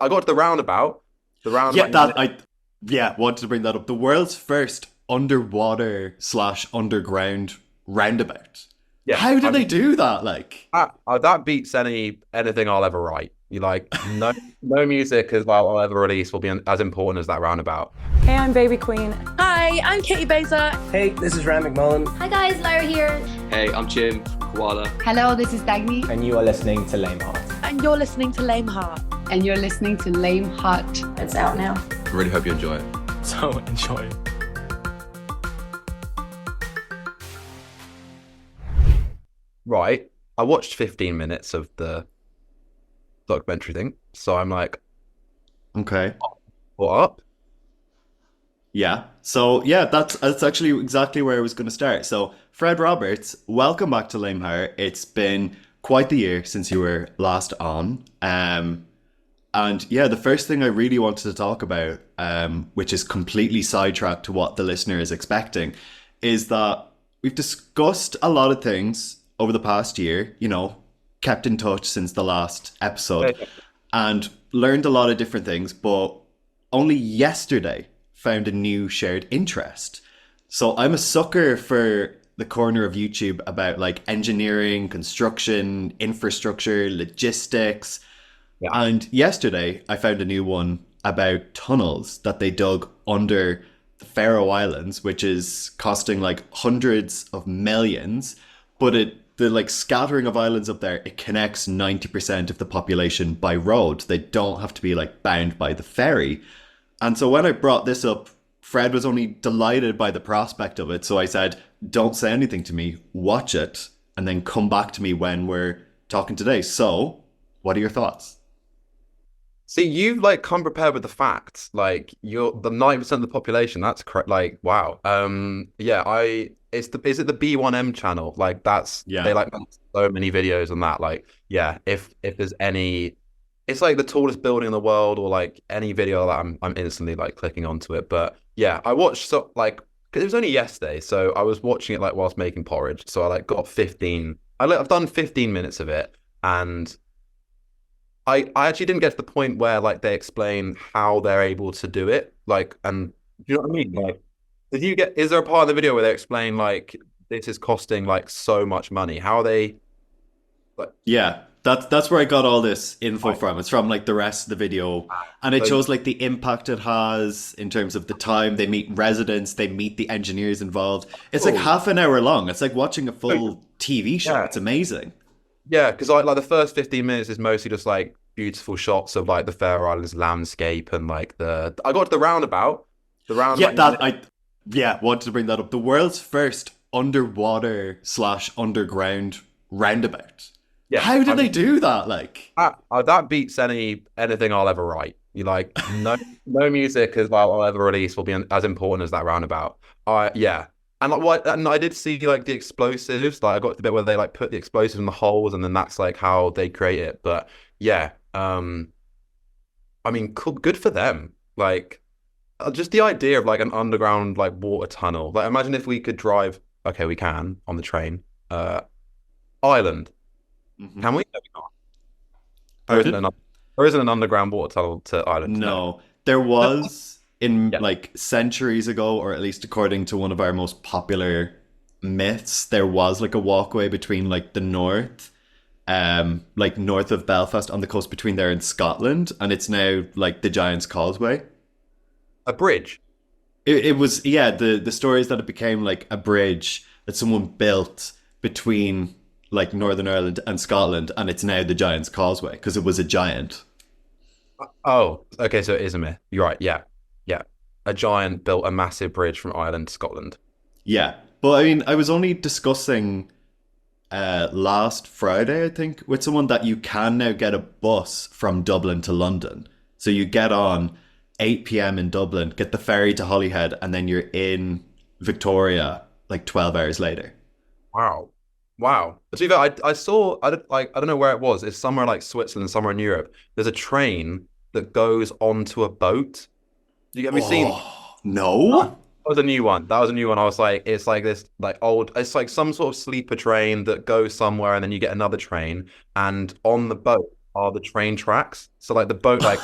I got to the roundabout. The Yeah, roundabout. wanted to bring that up. The world's first underwater slash underground roundabout. Yeah, How I did they mean do that? Like, that beats anything I'll ever write. You like no music as well I'll ever release will be as important as that roundabout. Hey, I'm Baby Queen. Hi, I'm Katie Beza. Hey, this is Ram McMullen. Hi guys, Lara here. Hey, I'm Jim Koala. Hello, this is Dagny. And you are listening to Léim Thart. And you're listening to Léim Thart. And you're listening to Léim Thart. It's out now. I really hope you enjoy it. So enjoy. Right. I watched 15 minutes of the documentary thing, so I'm like, okay. what up? Yeah. So yeah, that's actually exactly where I was going to start. So Fred Roberts, welcome back to Léim Thart. It's been quite the year since you were last on. And yeah, the first thing I really wanted to talk about, which is completely sidetracked to what the listener is expecting, is that we've discussed a lot of things over the past year, kept in touch since the last episode and learned a lot of different things, but only yesterday found a new shared interest. So I'm a sucker for the corner of YouTube about like engineering, construction, infrastructure, logistics. Yeah. And yesterday I found a new one about tunnels that they dug under the Faroe Islands, which is costing like hundreds of millions, but the like scattering of islands up there, it connects 90% of the population by road. They don't have to be like bound by the ferry. And so when I brought this up, Fred was only delighted by the prospect of it. So I said, don't say anything to me, watch it, and then come back to me when we're talking today. So what are your thoughts? See, you've like come prepared with the facts. Like you're the 90% of the population. That's correct. Like, wow. Yeah, is it the B1M channel? Like they like so many videos on that. Like, yeah, if there's any, it's like the tallest building in the world, or like any video that I'm instantly like clicking onto it. But yeah, I watched because it was only yesterday, so I was watching it like whilst making porridge. So I like got 15. I've done 15 minutes of it, and I actually didn't get to the point where like they explain how they're able to do it. Like, and do you know what I mean? Like, is there a part of the video where they explain like this is costing like so much money? How are they like? Yeah, that's where I got all this info from. It's from like the rest of the video, and it shows like the impact it has in terms of the time they meet residents, they meet the engineers involved. It's like half an hour long. It's like watching a full TV show. Yeah. It's amazing. Yeah, because like the first 15 minutes is mostly just like beautiful shots of like the Faroe Islands landscape and like I got to the roundabout. Wanted to bring that up. The world's first underwater slash underground roundabout. Yeah, how did they do that? Like that beats anything I'll ever write. You like no music as well I'll ever release will be as important as that roundabout. Yeah. And like and I did see like the explosives. Like I got to the bit where they like put the explosives in the holes, and then that's like how they create it. But yeah, I mean, cool, good for them. Like, just the idea of like an underground like water tunnel. Like, imagine if we could drive. Okay, we can on the train. Island. Mm-hmm. Can we? No, we can't. There isn't an underground water tunnel to Ireland. No, there was. Like centuries ago, or at least according to one of our most popular myths, there was like a walkway between like the north, like north of Belfast on the coast between there and Scotland, and it's now like the Giant's Causeway. A bridge. It was the story is that it became like a bridge that someone built between like Northern Ireland and Scotland, and it's now the Giant's Causeway because it was a giant. Oh, okay, so it is a myth. You're right. Yeah. Yeah, a giant built a massive bridge from Ireland to Scotland. Yeah, but I mean, I was only discussing last Friday, I think, with someone that you can now get a bus from Dublin to London. So you get on 8 p.m. in Dublin, get the ferry to Holyhead, and then you're in Victoria like 12 hours later. Wow. So I saw, I don't know where it was. It's somewhere like Switzerland, somewhere in Europe. There's a train that goes onto a boat. Have you seen? No. That was a new one. I was like, it's like this like old, it's like some sort of sleeper train that goes somewhere, and then you get another train, and on the boat are the train tracks. So like the boat like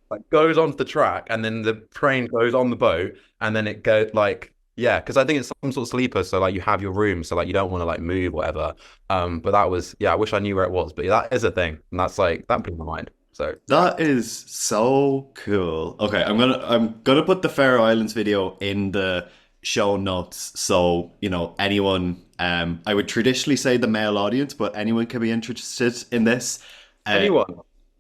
like goes onto the track, and then the train goes on the boat, and then it goes like yeah, because I think it's some sort of sleeper, so like you have your room, so like you don't want to like move whatever. But that was I wish I knew where it was, but that is a thing, and that's like that blew my mind. So That is so cool. Okay, I'm gonna put the Faroe Islands video in the show notes, so you know anyone. I would traditionally say the male audience, but anyone can be interested in this. anyone,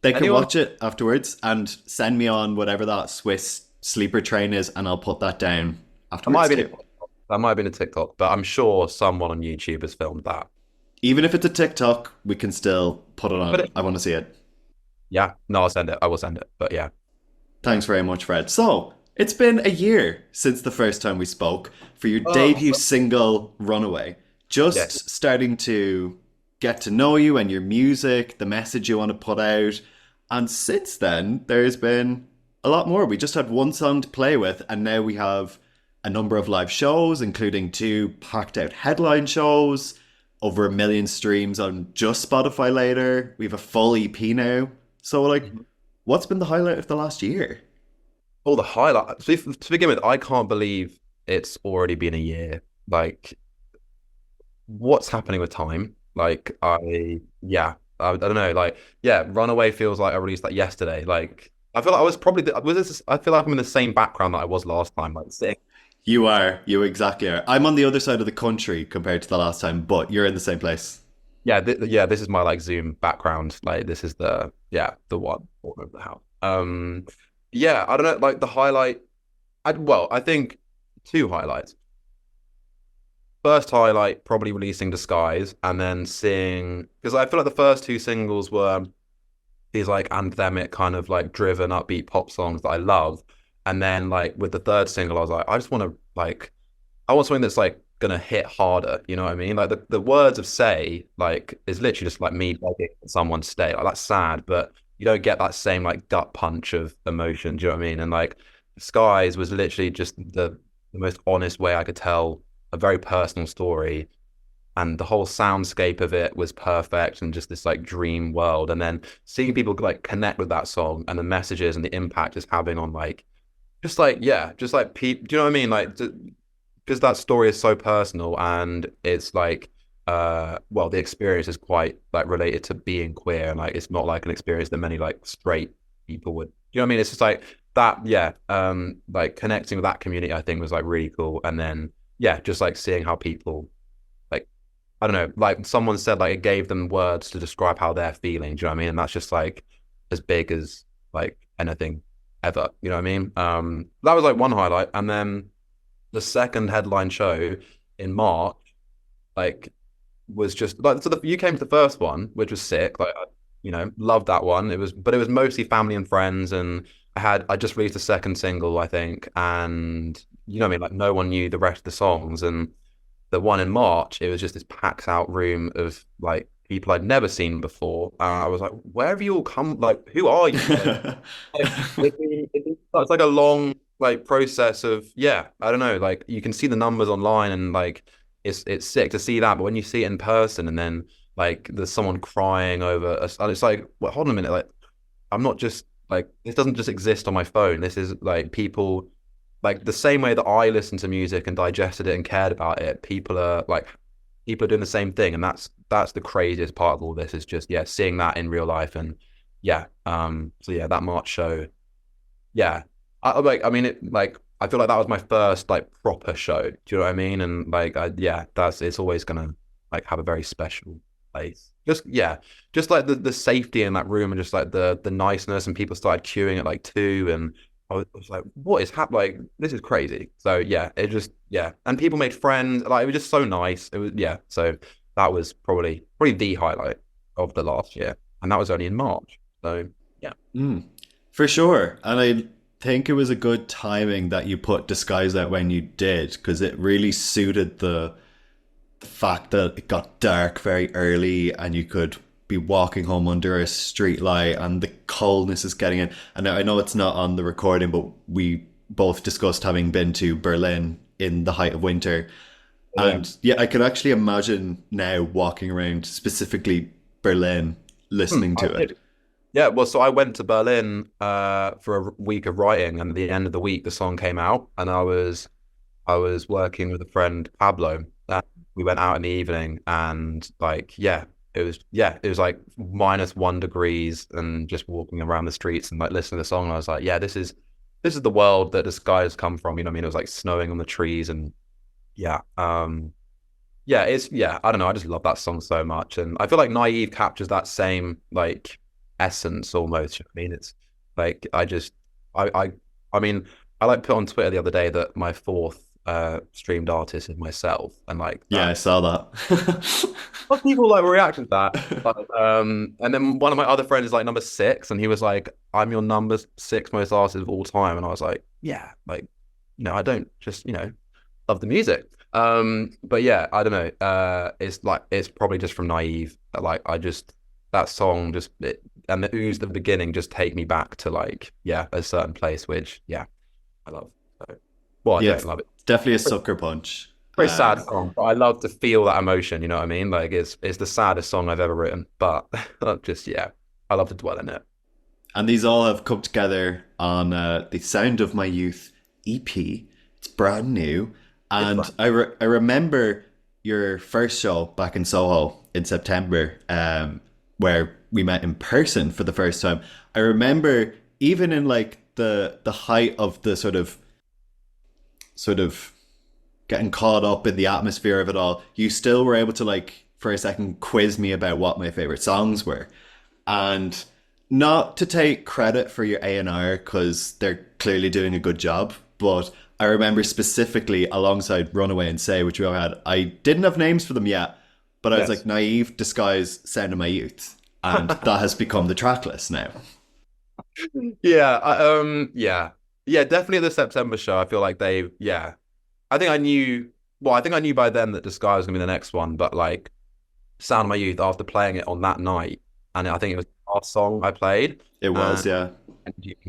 They can anyone, watch it afterwards and send me on whatever that Swiss sleeper train is, and I'll put that down that might afterwards have been too. that might have been a TikTok, but I'm sure someone on YouTube has filmed that. Even if it's a TikTok, we can still put it But on. I want to see it. yeah, no, I'll send it. I will send it. But yeah, Thanks very much, Fred. So, it's been a year since the first time we spoke for your debut single, Runaway. yeah. Just starting to get to know you and your music, the message you want to put out. And since then, there's been a lot more. We just had one song to play with, and now we have a number of live shows, including 2 packed out headline shows, over 1 million streams on just Spotify later. We have a full EP now. So, like, what's been the highlight of the last year? Oh, the highlight. To begin with, I can't believe it's already been a year. Like, what's happening with time? Like, I don't know. Like, yeah, Runaway feels like I released that yesterday. Like, I feel like I was probably I feel like I'm in the same background that I was last time. Like, sitting. You are. You exactly are. I'm on the other side of the country compared to the last time, but you're in the same place. Yeah, this is my like Zoom background. Like, this is the one of the house. Yeah, I don't know. Like the highlight. I think 2 highlights. First highlight, probably releasing Disguise, and then seeing, because I feel like the first 2 singles were these like anthemic kind of like driven upbeat pop songs that I love, and then like with the 3rd single I was like, I just want to like, I want something that's like gonna hit harder, you know what I mean? Like the words of Say like is literally just like me begging someone to stay. Like that's sad, but you don't get that same like gut punch of emotion, do you know what I mean? And like Skies was literally just the most honest way I could tell a very personal story, and the whole soundscape of it was perfect and just this like dream world. And then seeing people like connect with that song and the messages and the impact it's having on like just like just like people, do you know what I mean? Like because that story is so personal, and it's like well, the experience is quite like related to being queer, and like it's not like an experience that many like straight people would, you know what I mean? It's just like that, like connecting with that community I think was like really cool. And then just like seeing how people like, I don't know, like someone said like it gave them words to describe how they're feeling, do you know what I mean? And that's just like as big as like anything ever, you know what I mean? That was like one highlight. And then the second headline show in March, like, was just like, so you came to the first one, which was sick. Like, loved that one. But it was mostly family and friends, and I just released a second single, I think, and you know what I mean, like no one knew the rest of the songs. And the one in March, it was just this packed out room of like people I'd never seen before. I was like, where have you all come? Like, who are you? It's like a long like process of I don't know. Like you can see the numbers online, and like it's sick to see that. But when you see it in person, and then like there's someone crying over, and it's like, well, hold on a minute. Like I'm not just like, this doesn't just exist on my phone. This is like people, like the same way that I listened to music and digested it and cared about it. People are doing the same thing, and that's the craziest part of all this, is just seeing that in real life. And so that March show, I feel like that was my first like proper show. Do you know what I mean? And like it's always gonna like have a very special place. Just like the safety in that room, and just like the niceness, and people started queuing at like 2, and I was like, what is happening? Like, this is crazy. So it just and people made friends. Like it was just so nice. It was So that was probably the highlight of the last year, and that was only in March. So For sure. And I think it was a good timing that you put Disguise out when you did, because it really suited the fact that it got dark very early, and you could be walking home under a street light, and the coldness is getting in. And I know it's not on the recording, but we both discussed having been to Berlin in the height of winter. And I can actually imagine now walking around specifically Berlin listening to it. Yeah, well, so I went to Berlin for a week of writing, and at the end of the week, the song came out, and I was working with a friend, Pablo. We went out in the evening, and like, it was like -1 degrees, and just walking around the streets and like listening to the song. And I was like, yeah, this is the world that the skies come from. You know what I mean? It was like snowing on the trees, and yeah, I don't know. I just love that song so much, and I feel like Naive captures that same like essence almost. You know what I mean, it's like I mean, I like put on Twitter the other day that my fourth streamed artist is myself, and like Yeah, I saw that. what people like react to that. Like, and then one of my other friends is like number 6, and he was like, "I'm your number 6 most artist of all time," and I was like, "Yeah, like, I don't just love the music." But yeah, I don't know. It's probably just from Naive. Like that song and the ooze at the beginning just take me back to like a certain place, which I love. So, well, I don't love it. Definitely a sucker punch. Very sad song, but I love to feel that emotion. You know what I mean? Like it's the saddest song I've ever written, but just I love to dwell in it. And these all have come together on the Sound of My Youth EP. It's brand new. And I remember your first show back in Soho in September, where we met in person for the first time. I remember even in like the height of the sort of getting caught up in the atmosphere of it all, you still were able to like for a second quiz me about what my favorite songs were. And not to take credit for your A&R, because they're clearly doing a good job, but I remember specifically alongside Runaway and Say, which we all had, I didn't have names for them yet, but I was like, Naive, Disguise, Sound of My Youth. And that has become the track list now. Yeah, definitely the September show. I feel like I think I knew by then that Disguise was gonna be the next one, but like Sound of My Youth, after playing it on that night, and I think it was the last song I played. It was, and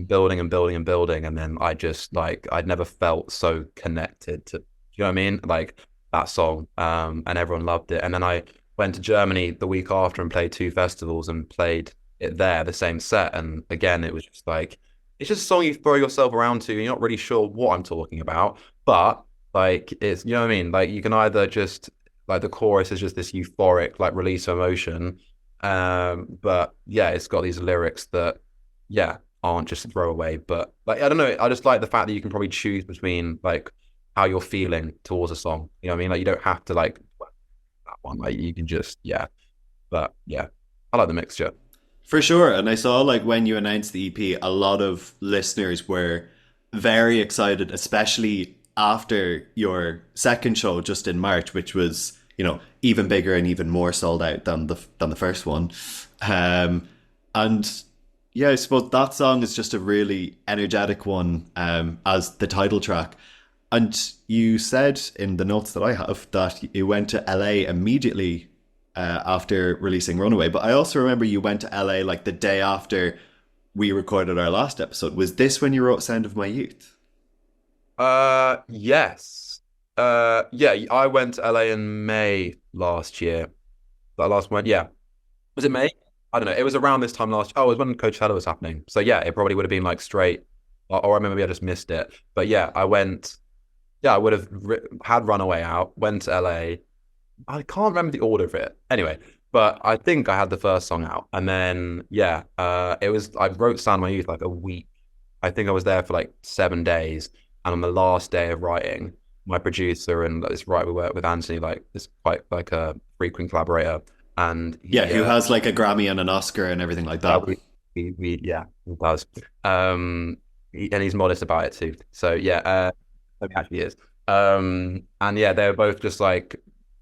building and building and building, and then I just like I'd never felt so connected to, you know what I mean? Like that song, and everyone loved it. And then I went to Germany the week after and played 2 festivals and played it there, the same set. And again, it was just like, it's just a song you throw yourself around to. You're not really sure what I'm talking about, but like it's, you know what I mean? Like you can either just like the chorus is just this euphoric like release of emotion, but it's got these lyrics that aren't just a throwaway. But like I don't know, I just like the fact that you can probably choose between like how you're feeling towards a song. You know what I mean? Like you don't have to like that one. Like you can just But I like the mixture. For sure. And I saw like when you announced the EP, a lot of listeners were very excited, especially after your second show just in March, which was, even bigger and even more sold out than the first one. And I suppose that song is just a really energetic one, as the title track. And you said in the notes that I have that you went to LA immediately after releasing Runaway, but I also remember you went to LA like the day after we recorded our last episode. Was this when you wrote Sound of My Youth? Yes. I went to LA in May last year. That last one, was it May? I don't know. It was around this time last. Oh, it was when Coachella was happening. So it probably would have been like straight, or maybe I just missed it. But I went. I would have had Runaway out. Went to LA. I can't remember the order of it. Anyway, but I think I had the first song out, and then it was. I wrote Sound of My Youth like a week. I think I was there for like 7 days, and on the last day of writing, my producer and this writer we work with, Anthony, like this quite like a frequent collaborator, and who has like a Grammy and an Oscar and everything like that. He does. And he's modest about it too. So he actually is. And they were both just like,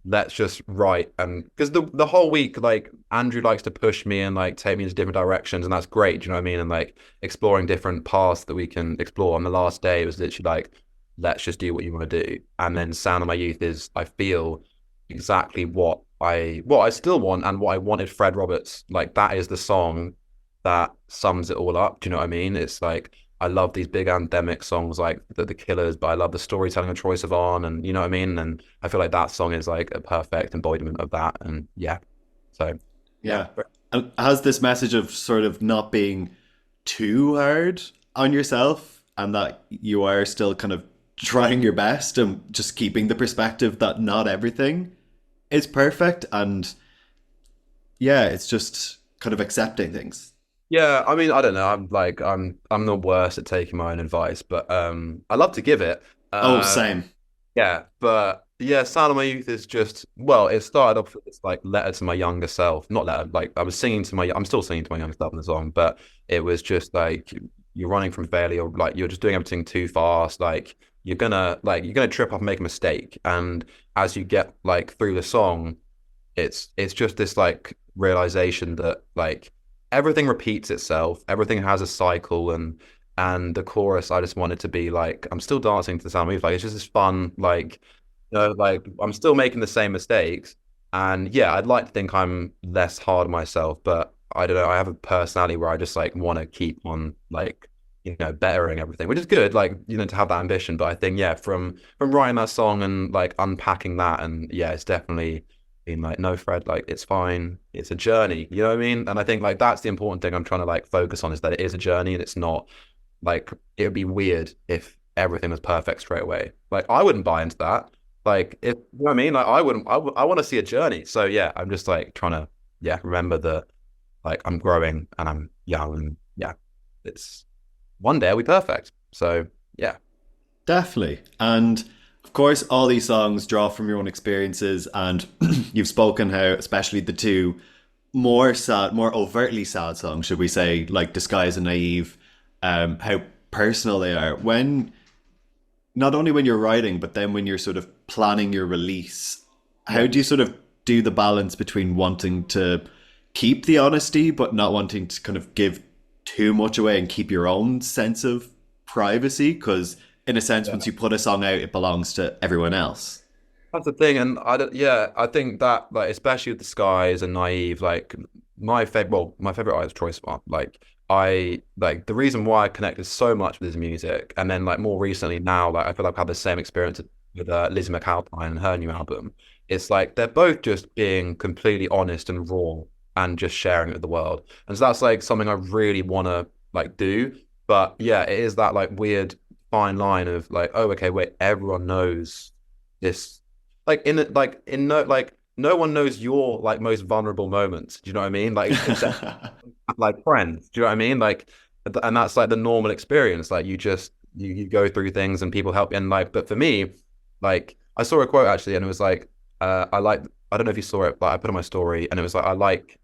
let's just write. And because the whole week, like Andrew likes to push me and like take me into different directions, and that's great. Do you know what I mean? And like exploring different paths that we can explore. On the last day, it was literally like, let's just do what you want to do. And then Sound of My Youth is, I feel, exactly what I still want and what I wanted Fred Roberts. Like that is the song that sums it all up. Do you know what I mean? It's like, I love these big anthemic songs like the Killers, but I love the storytelling of Troye Sivan, and you know what I mean? And I feel like that song is like a perfect embodiment of that. And And has this message of sort of not being too hard on yourself and that you are still kind of trying your best and just keeping the perspective that not everything is perfect, and yeah, it's just kind of accepting things. Yeah, I mean, I don't know. I'm the worst at taking my own advice, but I love to give it. Oh, Uh, same. yeah, but yeah, Sound of My Youth is just well, it started off with this like letter to my younger self. Not letter, like I'm still singing to my younger self in the song, but it was just like you're running from failure, like you're just doing everything too fast, you're gonna trip up and make a mistake. And as you get like through the song, it's just this like realization that like everything repeats itself, everything has a cycle, and the chorus I just wanted to be like I'm still dancing to the sound of music. Like it's just this fun, like like I'm still making the same mistakes. And yeah, I'd like to think I'm less hard on myself, but I don't know, I have a personality where I just like want to keep on like bettering everything, which is good, like to have that ambition. But I think yeah, from writing that song and like unpacking that, and yeah, it's definitely being like, no, Fred, like it's fine, it's a journey, you know what I mean? And I think like that's the important thing I'm trying to like focus on, is that it is a journey, and it's not like, it would be weird if everything was perfect straight away. Like I wouldn't buy into that. Like if you know what I mean, like I wouldn't. I want to see a journey. So yeah, I'm just like trying to remember that like I'm growing and I'm young, and yeah, it's one day I'll be perfect. So yeah. Definitely. And of course, all these songs draw from your own experiences, and you've spoken how, especially the two more sad, more overtly sad songs, should we say, like Disguise and Naive, how personal they are. When, not only when you're writing, but then when you're sort of planning your release, how do you sort of do the balance between wanting to keep the honesty, but not wanting to kind of give too much away and keep your own sense of privacy? Because in a sense, once you put a song out, it belongs to everyone else. That's the thing, and I think that like especially with Disguise and Naive, like my favorite artist is Troye Sivan. Like I like the reason why I connected so much with his music, and then like more recently now, like I feel like I've had the same experience with Lizzie McAlpine and her new album. It's like they're both just being completely honest and raw and just sharing it with the world, and so that's like something I really want to like do. But yeah, it is that like weird fine line of like, oh, okay, wait, everyone knows this, like no one knows your like most vulnerable moments. Do you know what I mean? Like except like friends. Do you know what I mean? Like, and that's like the normal experience. Like you just you go through things and people help you. And like, but for me, like I saw a quote actually, and it was like, I don't know if you saw it, but I put on my story, and it was like I like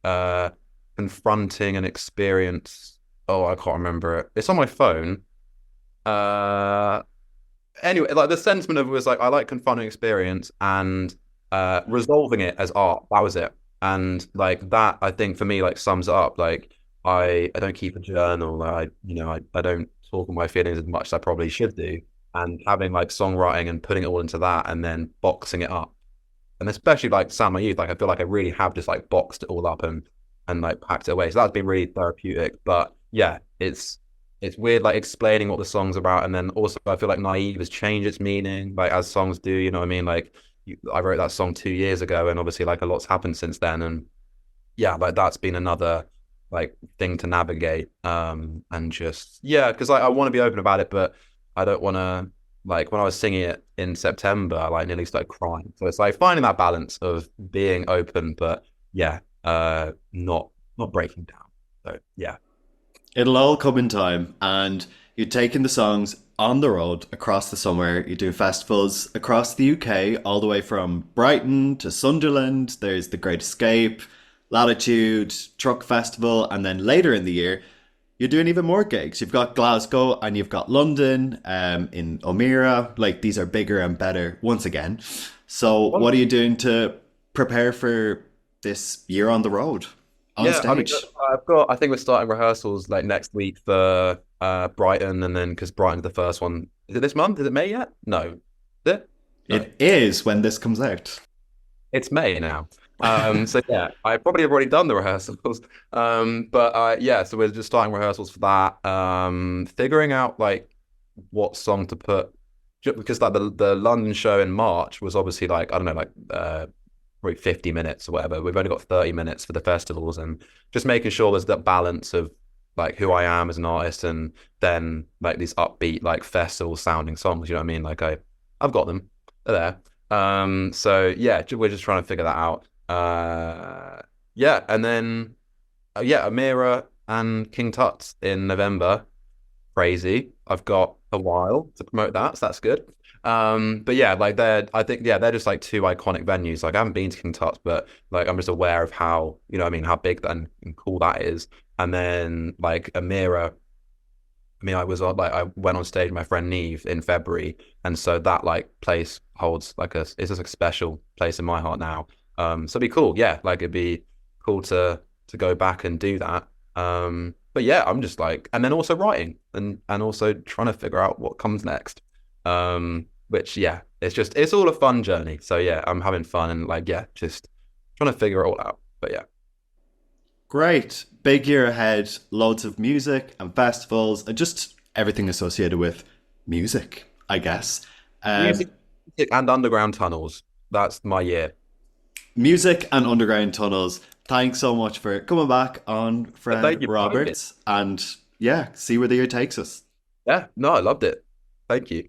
confronting an experience. Oh, I can't remember it. It's on my phone. Anyway, like the sentiment of it was like I like confronting experience and resolving it as art. That was it. And like that, I think for me like sums it up. Like I don't keep a journal. I don't talk on my feelings as much as I probably should do. And having like songwriting and putting it all into that, and then boxing it up, and especially like Sound My Youth, like I feel like I really have just like boxed it all up and like packed it away. So that's been really therapeutic. But yeah, it's weird like explaining what the song's about, and then also I feel like Naive has changed its meaning, like as songs do, you know what I mean? Like I wrote that song 2 years ago, and obviously like a lot's happened since then, and yeah, like that's been another like thing to navigate. And just yeah, because like I want to be open about it, but I don't want to, like when I was singing it in September, I like nearly started crying. So it's like finding that balance of being open, but yeah, not breaking down. So yeah. It'll all come in time, and you're taking the songs on the road across the summer. You do festivals across the UK, all the way from Brighton to Sunderland. There's The Great Escape, Latitude, Truck Festival, and then later in the year, you're doing even more gigs. You've got Glasgow and you've got London, in O'Meara. Like these are bigger and better once again. So what are you doing to prepare for this year on the road? On stage. I mean, I think we're starting rehearsals like next week for Brighton, and then because Brighton's the first one. Is it this month? Is it May yet? No. Is it? No. It is when this comes out. It's May now. So yeah, I probably have already done the rehearsals. But yeah, so we're just starting rehearsals for that. Figuring out like what song to put, just because like the London show in March was obviously like, I don't know, like probably 50 minutes or whatever. We've only got 30 minutes for the festivals, and just making sure there's that balance of like who I am as an artist and then like these upbeat like festival sounding songs, you know what I mean? Like I've got them. They're there. So yeah, we're just trying to figure that out. Yeah, and then Amira and King Tut's in November. Crazy. I've got a while to promote that, so that's good. But yeah, like they're just like two iconic venues. Like I haven't been to King Tut's, but like I'm just aware of how, you know what I mean, how big and cool that is. And then like Amira, I mean, I went on stage with my friend Neve in February, and so that like place holds like it's just like a special place in my heart now. So it'd be cool, yeah. Like it'd be cool to go back and do that. But yeah, I'm just like, and then also writing and also trying to figure out what comes next. Which yeah, it's all a fun journey. So yeah, I'm having fun and like yeah, just trying to figure it all out. But yeah. Great. Big year ahead. Loads of music and festivals and just everything associated with music, I guess. Music and underground tunnels. That's my year. Music and underground tunnels. Thanks so much for coming back on Fred Roberts. And yeah, see where the year takes us. Yeah, no, I loved it. Thank you.